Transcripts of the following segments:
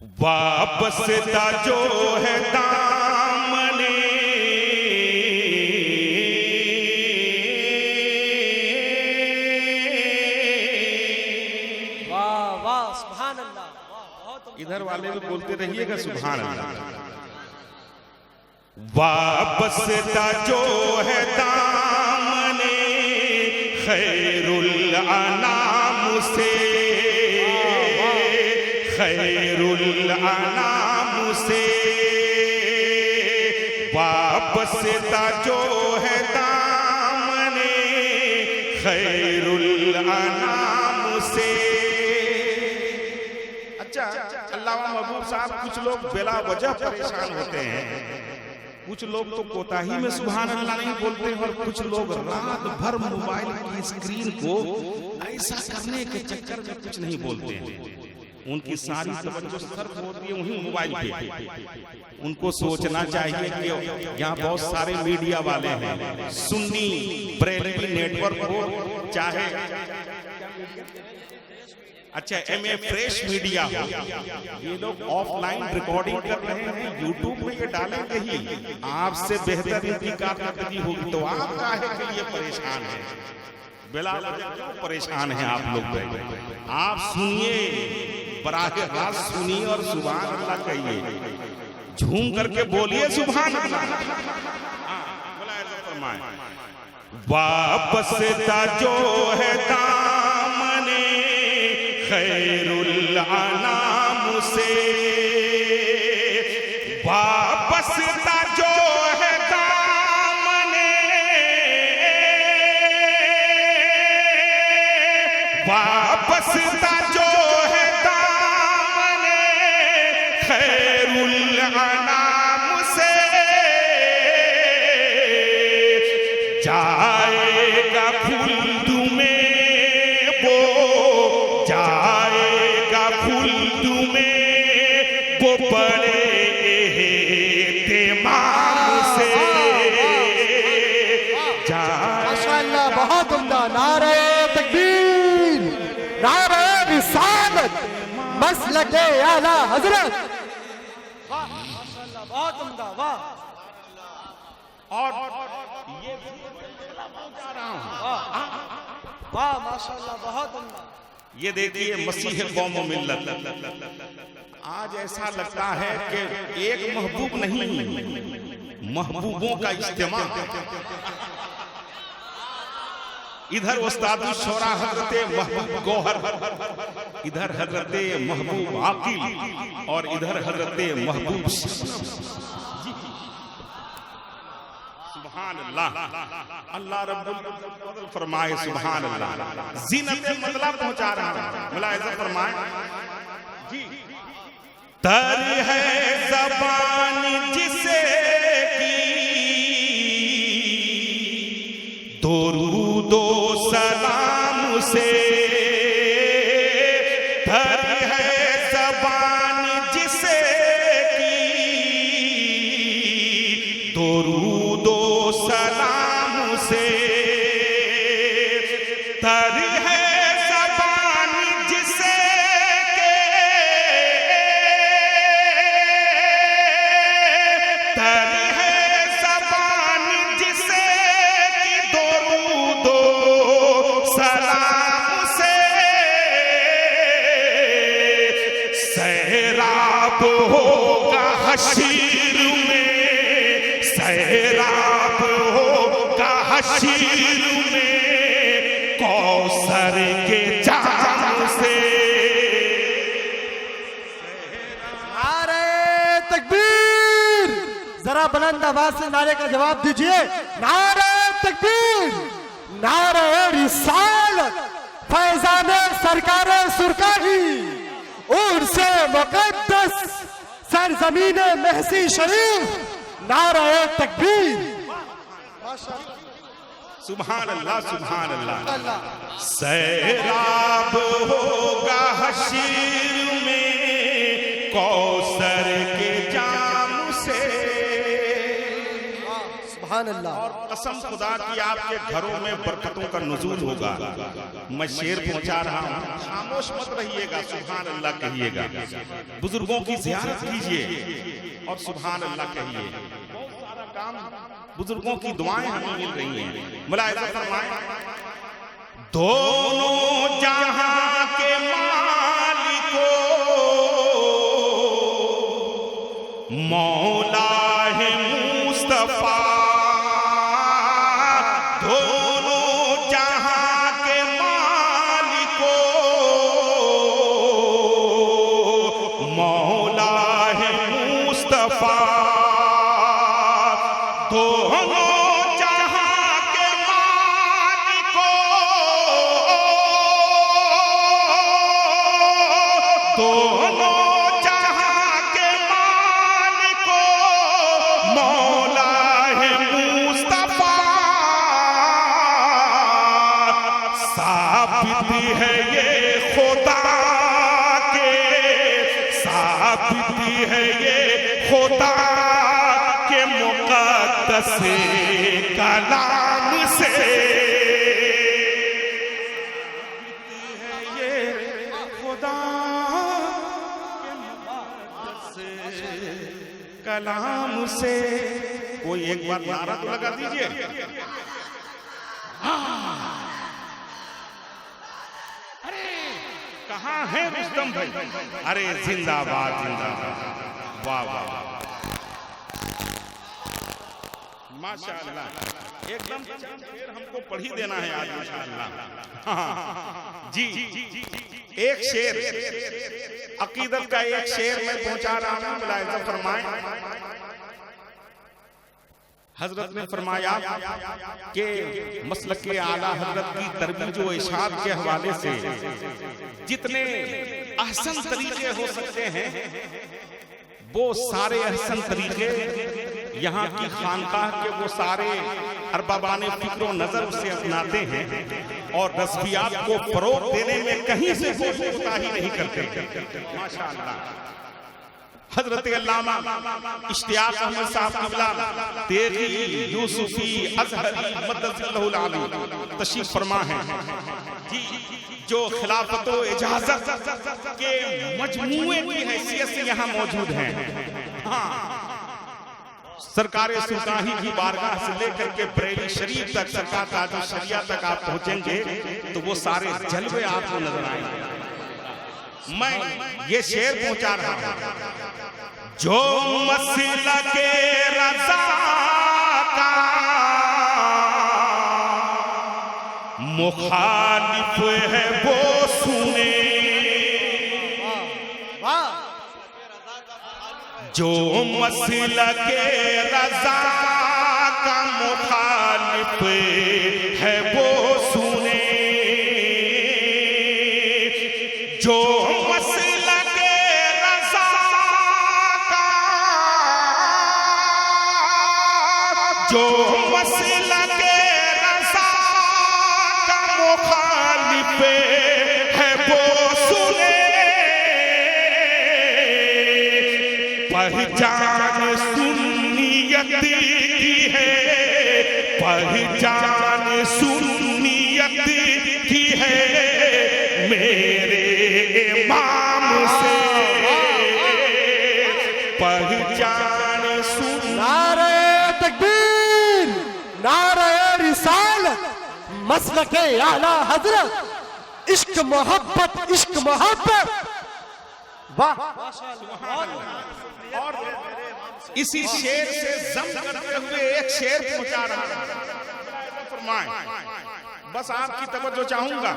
वापसता जो है दामने वाह वाह सुभान अल्लाह। इधर वाले भी बोलते रहिएगा सुभान अल्लाह। वापसता जो है दामने खैरुल अनाम से, खैरुल अनाम से वापसता जो है दामने खैरुल अनाम से। अच्छा अल्लामा महबूब साहब, कुछ लोग बिला वजह परेशान होते हैं, कुछ लोग तो कोताही में सुभान अल्लाह नहीं बोलते और कुछ लोग रात भर मोबाइल की स्क्रीन को ऐसा करने के चक्कर में कुछ नहीं बोलते हैं। उनकी सारी तवज्जो सर्फ होती है वहीं मोबाइल पे। उनको सोचना चाहिए कि यहाँ बहुत सारे मीडिया वाले हैं, सुन्नी बरेलवी नेटवर्क हो चाहे अच्छा MA फ्रेश मीडिया हो, ये लोग ऑफलाइन रिकॉर्डिंग कर रहे हैं, यूट्यूब में ये डालेंगे ही। आपसे बेहतर इनकी कारकर्दगी होगी तो आप काहे के लिए परेशान हैं? बिला वजह क्यों परेशान हैं आप लोग? आप सुनिए, बराह रास्त सुनिए और सुभान अल्लाह कहिए, झूम करके बोलिए सुभान अल्लाह। वापसता जो है दामने खैरुल अनाम से, वापसता जो है दामने, वापसता जो है दामने खैरुल अनाम से जाएगा खुल्द में, वो जाएगा खुल्द में वो बड़े एहतिमाम से। माशाअल्लाह, बहुत उम्दा। नारे तकबीर, नारे रिसालत, मसलके आला हजरत। वाह माशाअल्लाह, बहुत उम्दा। वाह और ये जा रहा हूं, वाह माशाअल्लाह, बहुत उम्दा। ये देखिए मसीह कौम व मिल्लत। आज ऐसा लगता है कि एक महबूब नहीं, महबूबों का इज्तिमा। इधर उस्तादुल शोरा हजरते महबूब गौहर, इधर हजरते महबूब आकिल और इधर हजरते महबूब। सुभान अल्लाह, अल्लाह रब्बुल फरमाए सुभान अल्लाह। ज़ीनत मतलब पहुंचा रहा है, मुलाहिज़ा फरमाए जी। तर है ज़बान जिसे की दुरूदो सलाम से, तर है ज़बान जिसे की दुरूदो सलाम से, तर है ज़बान जिसे के, तर है ज़बान जिसे की दुरूदो सलाम से सैराब होगा हशीर में, सैराब होगा हशीर में कौसर के जाम से। नारे तकबीर, जरा बुलंद आवाज से नारे का जवाब दीजिए। नारे तकबीर, नारे रिसालत, फैजान सरकार सुरकारी, उर्से मुकद्दस सरजमीन महसी शरीफ। नारे तकबीर, सुभान अल्लाह, सुभान अल्लाह। सैराब होगा हशीर में कौसर के जाम से। सुभान अल्लाह। और कसम खुदा की आपके घरों में बरकतों का नुज़ूल होगा। मैं शेर पहुंचा रहा हूं, खामोश मत रहिएगा, सुभान अल्लाह कहिएगा। बुजुर्गों की ज़ियारत कीजिए और सुभान अल्लाह कहिए। बहुत सारा काम, बुजुर्गों की दुआएं हमें मिल रही हैं। मुलाहिज़ा फरमाएं, दोनों जहां के मालिको मौला है मुस्तफा, दोनों जहां के मालिको मौला है मुस्तफा, दोनों दोनों जहां के मालिको मौला है मुस्तफा, साबित है ये खुदा के, साबित है ये खुदा के मुक़द्दस कलाम से, है ये खुदा कलाम से। कोई एक बार नारा तो लगा दीजिए। अरे कहाँ है रुस्तम भाई? अरे जिंदाबाद जिंदाबाद, वाह वाह माशाअल्लाह, एकदम फिर हमको पढ़ ही देना है आज माशाअल्लाह। जी एक शेर, अकीदत का एक शेर मैं पहुंचा रहा हूं, मुलाहिज़ा फरमाएं। हजरत ने फरमाया कि मसलक के आला हजरत की तरबीज व इरशाद के हवाले से जितने अहसन तरीके हो सकते हैं वो सारे अहसन तरीके यहाँ की खानकाह के वो सारे अरबाबाने फिक्र नजर उसे अपनाते हैं और रस्बियात को फरोग देने में कहीं से कोई कोताही नहीं करते। माशाअल्लाह। हजरत अल्लामा इश्तियाक अहमद साहब किबला तेरी यूसुफी अज़हरी मद्दसिल्लहुल आली तशरीफ फरमा है जी, जो खिलाफत व इजाजत के मजमूए की हैसियत से यहाँ मौजूद हैं। हाँ, सरकार सुल्तानी की बारगाह से लेकर के बरेली शरीफ तक, सरकार ताजुल शरिया तक आप पहुंचेंगे तो वो सारे जलवे आपको नजर आएंगे। मैं ये शेर पहुंचा रहा हूं, जो मसला के रज़ा का मुखालिफ है वो सुने, जो मसला के रज़ा का मुखालिफ है वो सुने, जो मसला के रज़ा का, जो मसला के रज़ा का मुखालिफ है वो सुने, पहचान सुन्नियत की है, पहचान सुन्नियत की है मेरे इमाम से, पहचान सुन। नारे तकबीर, नारे रिसालत, मसलके आला हजरत, इश्क मोहब्बत, इश्क मोहब्बत। वाह। और इसी शेर से जम करते हुए एक शेर पहुंचा रहा हूं, फरमाएं। बस आपकी तवज्जो चाहूंगा,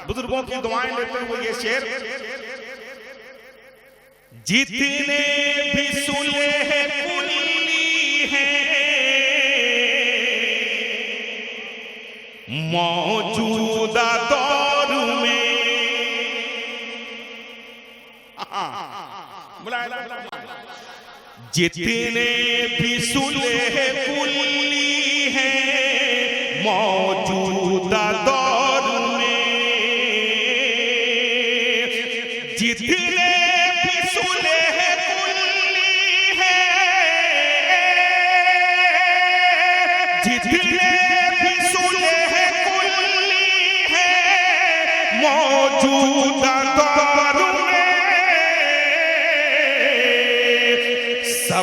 बुजुर्गों की दुआएं लेते हुए ये शेर, जितने भी सुलह कुल्ली हैं मौजूदा दौर में, जितने भी सुलह कुल्ली हैं मौजूदा दौर में, जितने भी सुलह कुल्ली हैं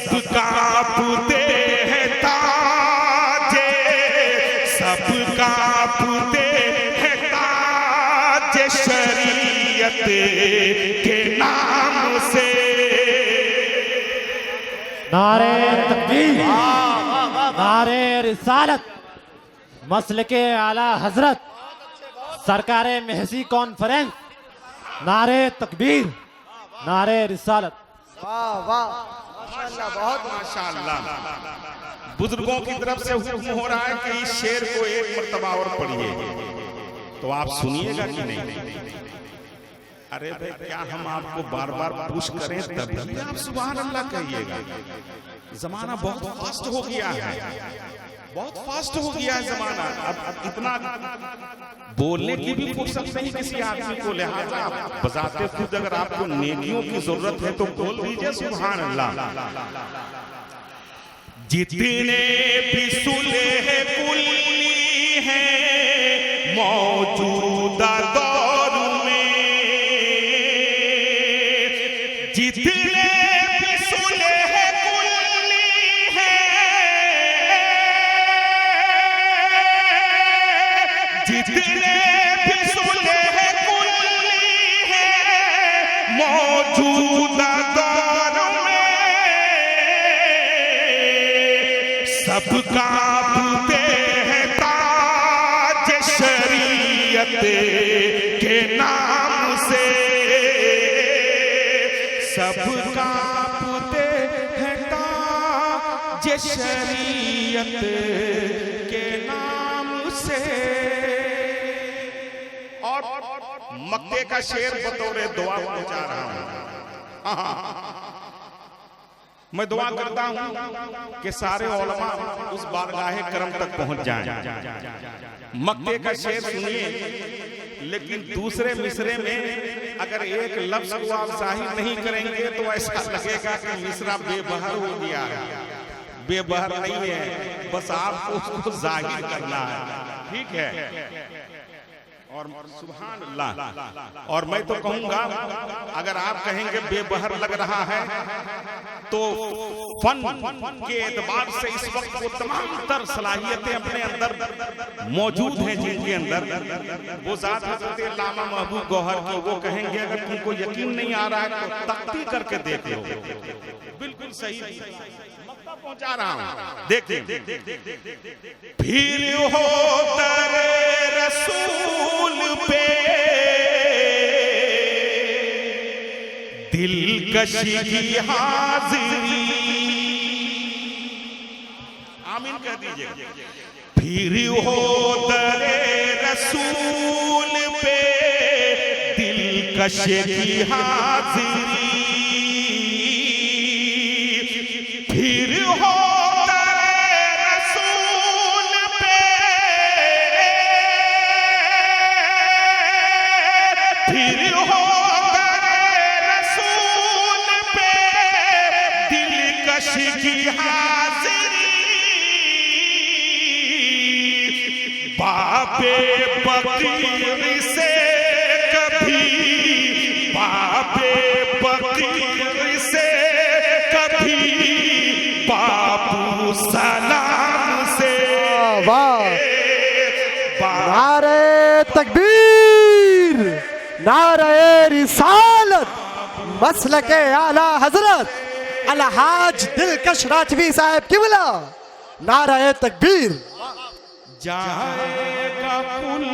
सब कांपते हैं ताजे, सब कांपते हैं ताजे शरीयत के नाम से। नारे तकबीर, नारे रिसालत, मसलके आला हजरत, सरकारे महसी कॉन्फ्रेंस, नारे तकबीर, नारे रिसालत। वाह वाह, माशाअल्लाह, बहुत माशाअल्लाह। बुजुर्गों की तरफ से हुक्म हो रहा है कि इस शेर को एक मर्तबा और पढ़िए, तो आप सुनिएगा कि नहीं? अरे भाई, क्या हम आपको बार बार पुश करें तभी आप सुभान अल्लाह कहिएगा? जमाना बहुत फास्ट हो गया है, बहुत फास्ट हो गया है जमाना। अब इतना बोलने की भी फुर्सत नहीं किसी आदमी को, लिहाजा आप बजाते खुद अगर आपको नेकियों की जरूरत है तो बोल दीजिए सुभान अल्लाह। जितने भी सुलह कुल्ली हैं मौजूदा दौर में, जितने भी सुलह कुल्ली हैं, जितने भी सुलह कुल्ली हैं मौजूदा दौर में, सब कांपते हैं ताज शरीयत के नाम से, सब कांपते हैं ताज शरीयत के नाम से। और मक्के का शेर बतौरे दुआ पहुंचा रहा हूं। मैं दुआ करता हूं कि सारे उलमा उस बारगाहे करम तक पहुंच जाएं। मक्के का शेर सुनिए, लेकिन दूसरे मिसरे में अगर एक लफ्ज को आप जाहिर नहीं करेंगे तो ऐसा लगेगा कि मिसरा बेबहर हो गया है। बेबहर नहीं है, बस आपको उसको जाहिर करना है, ठीक है? और सुभान अल्लाह। और मैं तो कहूंगा, अगर आप कहेंगे बेबहर लग रहा है तो फन के एतबार से इस वक्त वो तमाम तर सलाहियतें अपने अंदर मौजूद हैं जिनके अंदर वो ज़ात हज़रत अल्लामा महबूब गौहर की, वो कहेंगे अगर तुमको यकीन नहीं आ रहा है तो तख्ती करके देख लो। बिल्कुल सही मक्का पहुंचा रहा हूं, देखिए। फिर हो दरे रसूल पे दिलकशी की हाजिरी, आमीन कह दीजिए। फिर हो दरे रसूल पे दिलकशी की हाजिरी, फिर हो बापे बकीर से कभी, बापे बकीर से कभी, बापू सलाम से। वाह, नारे तकबीर, नारे रिसालत, मसलके आला हजरत अलहाज दिलकश राजवी साहब किबला, नारे तकबीर। जाएगा पुल